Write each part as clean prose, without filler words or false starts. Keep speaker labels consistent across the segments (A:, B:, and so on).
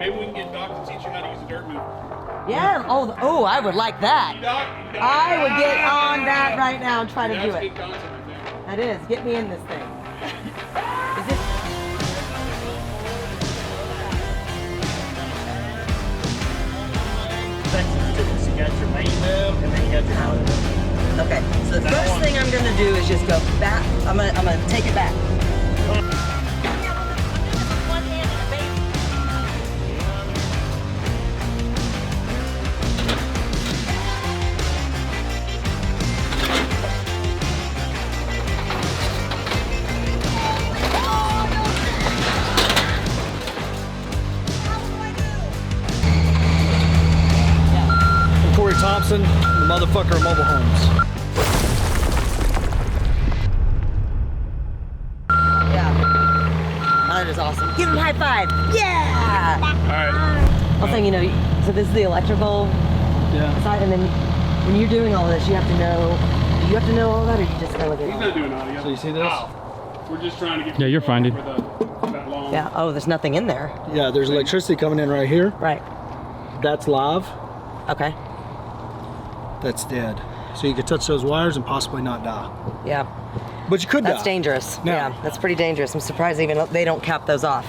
A: Maybe we can get Doc to teach you how to use a dirt mover.
B: Yeah. Oh, I would like that. I would get on that right now and try to do it. That is. Get me in this thing. Is it?
C: So you got your main move, and then you got your outer move.
B: Okay. So the first thing I'm gonna do is just go back. I'm gonna take it back.
D: Thompson, the motherfucker of mobile homes.
B: Yeah. That is awesome. Give him a high five. Yeah!
A: Alright.
B: Also, you know, so this is the electrical side, and then when you're doing all this, you have to know all that, or you just kind of
A: He's not doing audio.
D: So you see this?
A: We're just trying to get.
E: Yeah, you're fine, dude.
A: That long.
B: Yeah. Oh, there's nothing in there.
D: Yeah, there's electricity coming in right here.
B: Right.
D: That's live.
B: Okay.
D: That's dead. So you could touch those wires and possibly not die.
B: Yeah.
D: But you could die.
B: That's dangerous.
D: No.
B: Yeah, that's pretty dangerous. I'm surprised even they don't cap those off.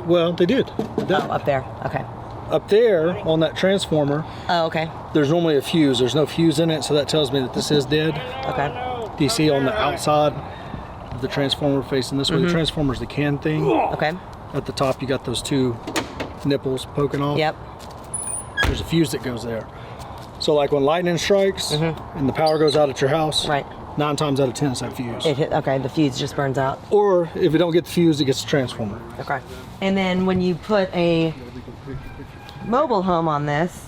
D: Well, they did.
B: Oh, up there. Okay.
D: Up there on that transformer,
B: Oh, okay.
D: there's normally a fuse. There's no fuse in it, so that tells me that this is dead.
B: Okay.
D: Do you see on the outside of the transformer facing this way? The transformer's the can thing.
B: Okay.
D: At the top, you got those two nipples poking off.
B: Yep.
D: There's a fuse that goes there. So like when lightning strikes and the power goes out at your house,
B: Right.
D: 9 times out of 10 it's that fuse.
B: It hit. Okay. The fuse just burns out.
D: Or if you don't get the fuse, it gets the transformer.
B: Okay. And then when you put a mobile home on this,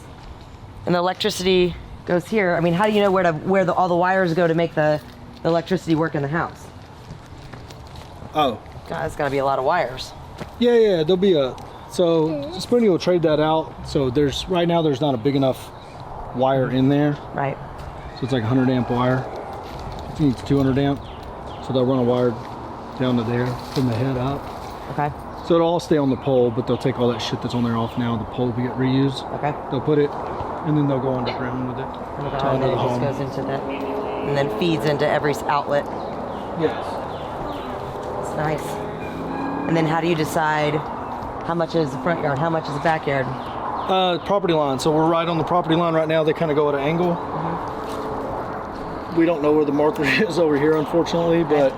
B: and the electricity goes here, I mean, how do you know where all the wires go to make the electricity work in the house?
D: Oh.
B: God, that's gotta be a lot of wires.
D: Yeah, there'll be a, so Spoonie will trade that out. So right now there's not a big enough wire in there.
B: Right.
D: So it's like 100 amp wire. It needs 200 amp. So they'll run a wire down to there from the head up.
B: Okay.
D: So it'll all stay on the pole, but they'll take all that shit that's on there off now. The pole will get reused.
B: Okay.
D: They'll put it, and then they'll go underground with it. To
B: And then
D: another
B: it just
D: home.
B: goes into that, and then feeds into every outlet.
D: Yes.
B: It's nice. And then how do you decide how much is the front yard, how much is the backyard?
D: Property line. So we're right on the property line right now. They kind of go at an angle. We don't know where the marker is over here, unfortunately, but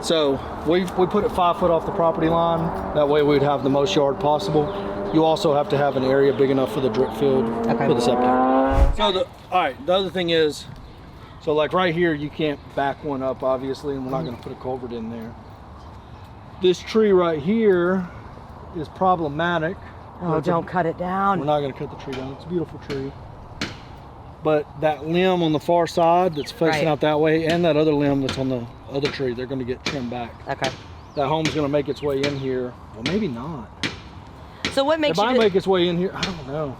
D: so we put it 5 foot off the property line. That way we'd have the most yard possible. You also have to have an area big enough for the drip field for the septic. So all right, the other thing is, so like right here, you can't back one up, obviously, and we're not going to put a culvert in there. This tree right here is problematic.
B: Oh, don't cut it down.
D: We're not going to cut the tree down. It's a beautiful tree. But that limb on the far side that's facing out that way, and that other limb that's on the other tree, they're going to get trimmed back.
B: Okay.
D: That home's going to make its way in here. Well, maybe not.
B: So what makes
D: It might make its way in here. I don't know.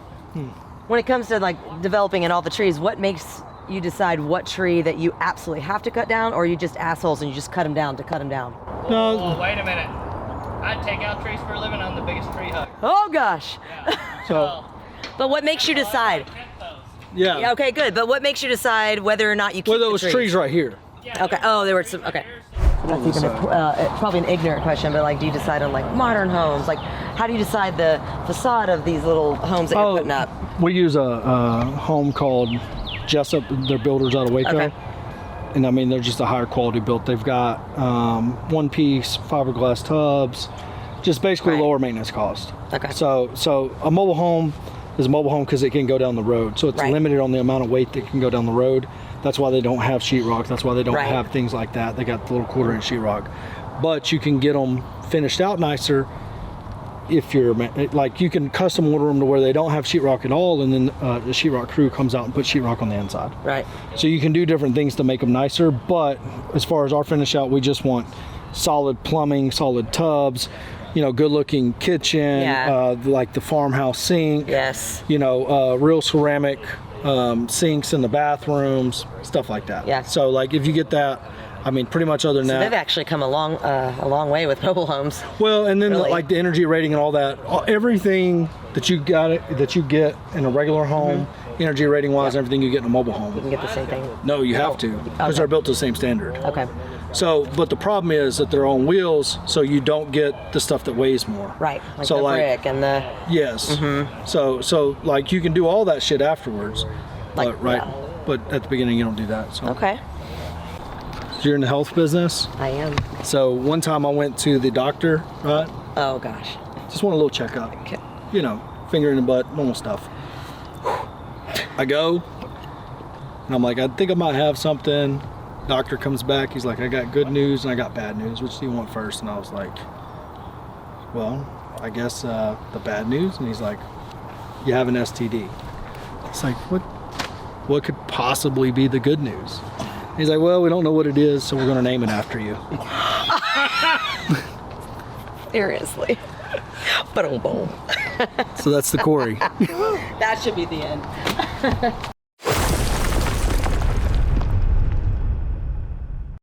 B: when it comes to like developing and all the trees, what makes you decide what tree that you absolutely have to cut down, or are you just assholes and you just cut them down to cut them down?
D: No.
C: Oh, wait a minute. I take out trees for a living. I'm the biggest tree hugger.
B: Oh gosh.
C: Yeah.
D: So,
B: But what makes you decide?
D: yeah.
B: Yeah, okay, good. But what makes you decide whether or not you keep
D: Well,
B: the
D: those trees right here.
B: Okay. Oh, there were some. Okay. That's even probably an ignorant question, but like, do you decide on like modern homes? Like, how do you decide the facade of these little homes that you're putting up?
D: We use a home called Jessup. They're builders out of Waco.
B: Okay.
D: And I mean, they're just a higher quality built. They've got one-piece fiberglass tubs, just basically lower maintenance cost.
B: Okay.
D: So a mobile home is a mobile home because it can go down the road. So it's limited on the amount of weight that can go down the road. That's why they don't have sheetrock. That's why they don't have things like that. They got the little 1/4-inch sheetrock. But you can get them finished out nicer if you're like, you can custom order them to where they don't have sheetrock at all, and then the sheetrock crew comes out and puts sheetrock on the inside.
B: Right.
D: So you can do different things to make them nicer, but as far as our finish out, we just want solid plumbing, solid tubs, you know, good looking kitchen, like the farmhouse sink.
B: Yes.
D: You know, real ceramic sinks in the bathrooms, stuff like that.
B: Yeah.
D: So like if you get that, I mean, pretty much other than
B: So
D: that.
B: they've actually come a long way with mobile homes.
D: Well, and then
B: Really?
D: like the energy rating and all that, everything that you get in a regular home, energy rating wise, everything you get in a mobile
B: You
D: home.
B: can get the same thing.
D: No, you have to, because
B: Okay.
D: they're built to the same standard.
B: Okay.
D: So, but the problem is that they're on wheels, so you don't get the stuff that weighs more.
B: Right. Like
D: So,
B: the
D: like-
B: brick and the
D: Yes. So like you can do all that shit afterwards,
B: Like,
D: but right.
B: yeah.
D: But at the beginning you don't do that. So
B: Okay.
D: you're in the health business.
B: I am.
D: So one time I went to the doctor, right?
B: Oh gosh.
D: Just want a little checkup.
B: Okay.
D: You know, finger in the butt, normal stuff. I go, and I'm like, I think I might have something. Doctor comes back, he's like, I got good news and I got bad news. Which do you want first? And I was like, well, I guess the bad news. And he's like, you have an STD. It's like, what could possibly be the good news? He's like, well, we don't know what it is, so we're gonna name it after you.
B: Seriously. Boom, boom.
D: So that's the Corey.
B: That should be the end.